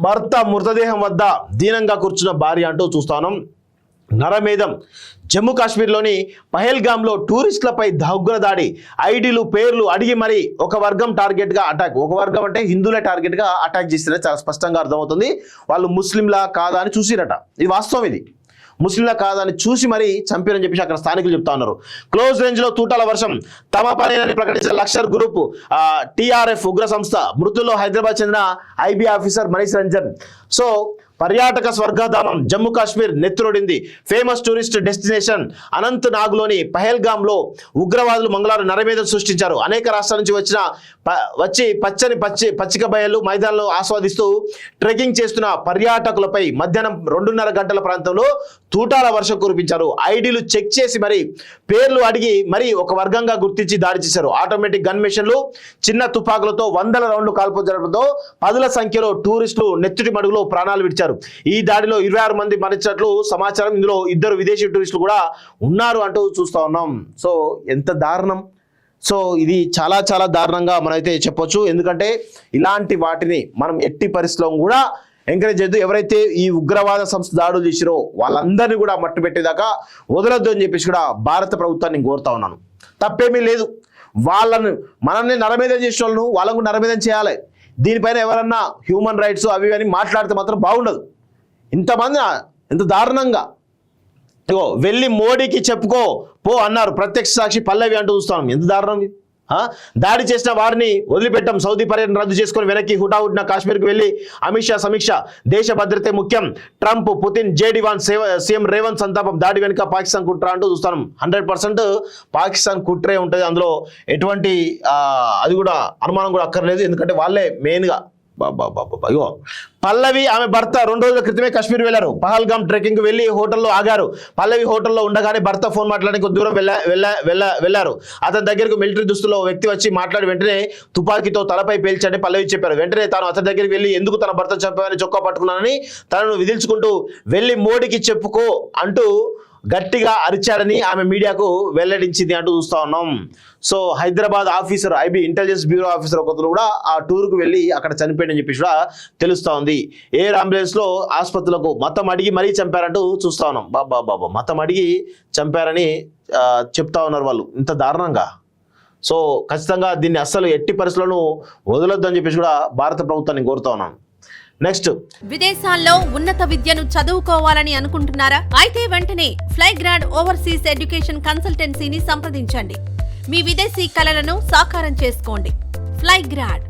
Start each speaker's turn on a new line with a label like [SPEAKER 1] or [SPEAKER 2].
[SPEAKER 1] భర్త మృతదేహం వద్ద దీనంగా కూర్చున్న భార్య అంటూ చూస్తాను. నరమేధం. జమ్మూ కాశ్మీర్లోని పహల్గామ్లో టూరిస్టులపై ఉగ్రదాడి. ఐడీలు పేర్లు అడిగి మరి ఒక వర్గం టార్గెట్గా అటాక్. ఒక వర్గం అంటే హిందువులే టార్గెట్గా అటాక్ చేసిరని చాలా స్పష్టంగా అర్థమవుతుంది. వాళ్ళు ముస్లింలా కాదా అని చూసిరట. ఇది వాస్తవం. ఇది ముస్లింలా కాదని చూసి మరీ చంపారని చెప్పేసి అక్కడ స్థానికులు చెప్తా ఉన్నారు. క్లోజ్ రేంజ్ లో తూటాల వర్షం. తమ పనేనని ప్రకటించిన లష్కర్ గ్రూప్ టీఆర్ఎఫ్ ఉగ్ర సంస్థ. మృతుల్లో హైదరాబాద్ చెందిన IB officer Manish Ranjan. So పర్యాటక స్వర్గధామం జమ్మూ కాశ్మీర్ నెత్తురోడింది. ఫేమస్ టూరిస్ట్ డెస్టినేషన్ అనంత్ నాగ్లోని పహల్గామ్లో ఉగ్రవాదులు మంగళవారం నరమేధం సృష్టించారు. అనేక రాష్ట్రాల నుంచి వచ్చి పచ్చిక బయలు మైదానంలో ఆస్వాదిస్తూ ట్రెక్కింగ్ చేస్తున్న పర్యాటకులపై మధ్యాహ్నం 2:30 గంటల ప్రాంతంలో తూటాల వర్షం కురిపించారు. ఐడీలు చెక్ చేసి మరి పేర్లు అడిగి మరి ఒక వర్గంగా గుర్తించి దాడి చేశారు. ఆటోమేటిక్ గన్ మెషిన్లు, చిన్న తుపాకులతో 100 రౌండ్లు కాల్పులు జరపడంతో పదుల సంఖ్యలో టూరిస్టులు నెత్తుటి మడుగులో ప్రాణాలు విడిచారు. ఈ దాడిలో 26 మంది మరణించినట్లు సమాచారం. ఇందులో 2 విదేశీ టూరిస్టులు కూడా ఉన్నారు అంటూ చూస్తా ఉన్నాం. సో ఎంత దారుణం. సో ఇది చాలా చాలా దారుణంగా మనమైతే చెప్పొచ్చు. ఎందుకంటే ఇలాంటి వాటిని మనం ఎట్టి పరిస్థితుల్లో కూడా ఎంకరేజ్ చేయొద్దు. ఎవరైతే ఈ ఉగ్రవాద సంస్థ దాడులు చేసిరో వాళ్ళందరినీ కూడా మట్టు పెట్టేదాకా వదలొద్దు అని చెప్పేసి కూడా భారత ప్రభుత్వాన్ని కోరుతా ఉన్నాను. తప్పేమీ లేదు. మనల్ని నరమేధం చేసిన వాళ్ళకు నరమేధం చేయాలి. దీనిపైన ఎవరన్నా హ్యూమన్ రైట్స్ అవి అని మాట్లాడితే మాత్రం బాగుండదు. ఇంతమంది ఎంత దారుణంగా ఇగో వెళ్ళి మోడీకి చెప్పుకో పో అన్నారు ప్రత్యక్ష సాక్షి పల్లవి అంటూ చూస్తాం. ఎంత దారుణం. దాడి చేసిన వారిని వదిలిపెట్టాం. సౌదీ పర్యటన రద్దు చేసుకుని వెనక్కి హుటాహుటిన కాశ్మీర్కి వెళ్ళి అమిత్ షా సమీక్ష. దేశ భద్రతే ముఖ్యం. ట్రంప్, పుతిన్, జేడీ1 సీఎం రేవంత్ సంతాపం. దాడి వెనుక పాకిస్తాన్ కుట్ర అంటూ చూస్తాం. 100% పాకిస్తాన్ కుట్రే ఉంటుంది. అందులో ఎటువంటి అది కూడా అనుమానం కూడా అక్కర్లేదు. ఎందుకంటే వాళ్ళే మెయిన్గా. అయ్యో పల్లవి ఆమె భర్త 2 రోజుల క్రితమే కాశ్మీర్ వెళ్లారు. పహల్గామ్ ట్రెక్కింగ్ వెళ్ళి హోటల్లో ఆగారు. పల్లవి హోటల్లో ఉండగానే భర్త ఫోన్ మాట్లాడడానికి దూరం వెళ్లారు. అతని దగ్గరకు మిలిటరీ దుస్తులో వ్యక్తి వచ్చి మాట్లాడి వెంటనే తుపాకీతో తలపై పేల్చాడని పల్లవి చెప్పారు. వెంటనే తాను అతని దగ్గరికి వెళ్ళి ఎందుకు తన భర్త చంపావని చొక్కా పట్టుకున్నానని తనను విదిల్చుకుంటూ వెళ్ళి మోడీకి చెప్పుకో అంటూ గట్టిగా అరిచాడని ఆమె మీడియాకు వెల్లడించింది అంటూ చూస్తా ఉన్నాం. So Hyderabad officer, IB intelligence bureau officer ఒకరు కూడా ఆ టూర్కు వెళ్ళి అక్కడ చనిపోయాడని చెప్పి కూడా తెలుస్తా ఉంది. ఎయిర్ అంబులెన్స్ లో ఆసుపత్రులకు మతం అడిగి మరీ చంపారంటూ చూస్తా ఉన్నాం. బాబా మతం అడిగి చంపారని చెప్తా ఉన్నారు వాళ్ళు. ఇంత దారుణంగా. సో ఖచ్చితంగా దీన్ని అస్సలు ఎట్టి పరిస్థితులను వదలొద్దు అని చెప్పేసి కూడా భారత ప్రభుత్వాన్ని కోరుతా ఉన్నాను. నెక్స్ట్,
[SPEAKER 2] విదేశాల్లో ఉన్నత విద్యను చదువుకోవాలని అనుకుంటున్నారా? అయితే వెంటనే ఫ్లైగ్రాడ్ ఓవర్సీస్ ఎడ్యుకేషన్ కన్సల్టెన్సీని సంప్రదించండి. మీ విదేశీ కలలను సాకారం చేసుకోండి. ఫ్లైగ్రాడ్.